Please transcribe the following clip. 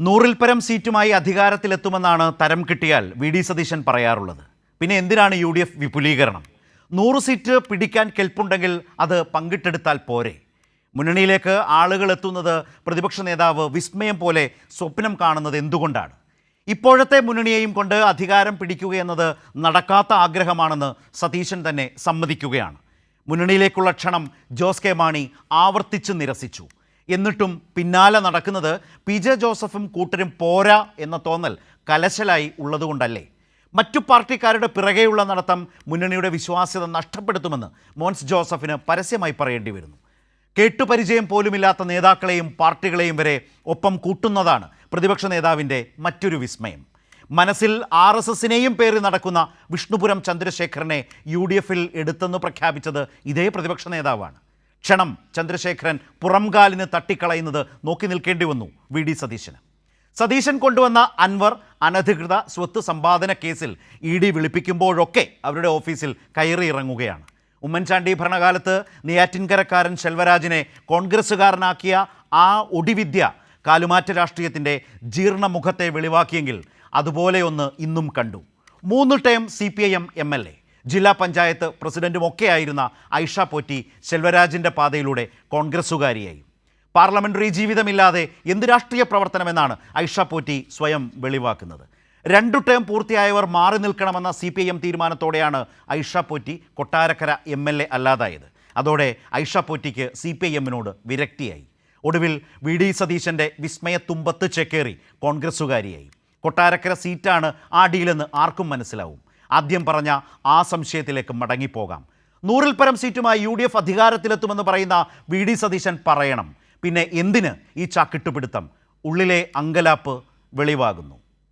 100-ൽ പരം സീറ്റുമായി അധികാരത്തിലെത്തുമെന്നാണ് തരം കിട്ടിയാൽ വി.ഡി. സതീശൻ പറയാറുള്ളത്. പിന്നെ എന്തിനാണ് യു.ഡി.എഫ് വിപുലീകരണം? 100 സീറ്റ് പിടിക്കാൻ കെൽപ്പുണ്ടെങ്കിൽ അത് പങ്കിട്ടെടുത്താൽ പോരെ? മുന്നണിയിലേക്ക് ആളുകൾ എത്തുന്നത് പ്രതിപക്ഷ നേതാവ് വിസ്മയം പോലെ സ്വപ്നം കാണുന്നത് എന്തുകൊണ്ടാണ്? ഇപ്പോഴത്തെ മുന്നണിയെയും കൊണ്ട് അധികാരം പിടിക്കുകയെന്നത് നടക്കാത്ത ആഗ്രഹമാണെന്ന് സതീശൻ തന്നെ സമ്മതിക്കുകയാണ്. മുന്നണിയിലേക്കുള്ള ക്ഷണം ജോസ് കെ മാണി ആവർത്തിച്ച് നിരസിച്ചു. എന്നിട്ടും പിന്നാലെ നടക്കുന്നത് പി.ജെ. ജോസഫും കൂട്ടരും പോരാ എന്ന തോന്നൽ കലശലായി ഉള്ളതുകൊണ്ടല്ലേ? മറ്റു പാർട്ടിക്കാരുടെ പിറകെയുള്ള നടത്തം മുന്നണിയുടെ വിശ്വാസ്യത നഷ്ടപ്പെടുത്തുമെന്ന് മോൻസ് ജോസഫിന് പരസ്യമായി പറയേണ്ടി വരുന്നു. കേട്ടുപരിചയം പോലുമില്ലാത്ത നേതാക്കളെയും പാർട്ടികളെയും വരെ ഒപ്പം കൂട്ടുന്നതാണ് പ്രതിപക്ഷ നേതാവിൻ്റെ മറ്റൊരു വിസ്മയം. മനസ്സിൽ RSSനെയും പേറി നടക്കുന്ന വിഷ്ണുപുരം ചന്ദ്രശേഖരനെ UDFൽ എടുത്തെന്ന് പ്രഖ്യാപിച്ചത് ഇതേ പ്രതിപക്ഷ നേതാവാണ്. ക്ഷണം ചന്ദ്രശേഖരൻ പുറംകാലിന് തട്ടിക്കളയുന്നത് നോക്കി നിൽക്കേണ്ടി വന്നു വി.ഡി. സതീശന്. സതീശൻ കൊണ്ടുവന്ന അൻവർ അനധികൃത സ്വത്ത് സമ്പാദന കേസിൽ ED വിളിപ്പിക്കുമ്പോഴൊക്കെ അവരുടെ ഓഫീസിൽ കയറി ഇറങ്ങുകയാണ്. ഉമ്മൻചാണ്ടി ഭരണകാലത്ത് നെയ്യാറ്റിൻകരക്കാരൻ ശെൽവരാജിനെ കോൺഗ്രസ്സുകാരനാക്കിയ ആ ഒടിവിദ്യ കാലുമാറ്റ രാഷ്ട്രീയത്തിൻ്റെ ജീർണമുഖത്തെ വെളിവാക്കിയെങ്കിൽ അതുപോലെയൊന്ന് ഇന്നും കണ്ടു. 3 ടേം CPIM MLA, ജില്ലാ പഞ്ചായത്ത് പ്രസിഡൻറ്റുമൊക്കെയായിരുന്ന ഐഷ പോറ്റി ശെൽവരാജിൻ്റെ പാതയിലൂടെ കോൺഗ്രസ്സുകാരിയായി. പാർലമെൻ്ററി ജീവിതമില്ലാതെ എന്ത് രാഷ്ട്രീയ പ്രവർത്തനമെന്നാണ് ഐഷ പോറ്റി സ്വയം വെളിവാക്കുന്നത്. 2 ടേം പൂർത്തിയായവർ മാറി നിൽക്കണമെന്ന CPIM തീരുമാനത്തോടെയാണ് ഐഷ പോറ്റി കൊട്ടാരക്കര MLA അല്ലാതായത്. അതോടെ ഐഷ പോറ്റിക്ക് CPIMനോട് വിരക്തിയായി. ഒടുവിൽ വി.ഡി. സതീശൻ്റെ വിസ്മയത്തുമ്പത്ത് ചേക്കേറി കോൺഗ്രസ്സുകാരിയായി. കൊട്ടാരക്കര സീറ്റാണ് ആ ഡീലെന്ന് ആർക്കും മനസ്സിലാവും. ആദ്യം പറഞ്ഞ ആ സംശയത്തിലേക്ക് മടങ്ങിപ്പോകാം. 100-ൽ പരം സീറ്റുമായി UDF അധികാരത്തിലെത്തുമെന്ന് പറയുന്ന വി.ഡി. സതീശൻ പറയണം. പിന്നെ എന്തിന് ഈ ചാക്കിട്ടുപിടുത്തം? ഉള്ളിലെ അങ്കലാപ്പ് വെളിവാകുന്നു.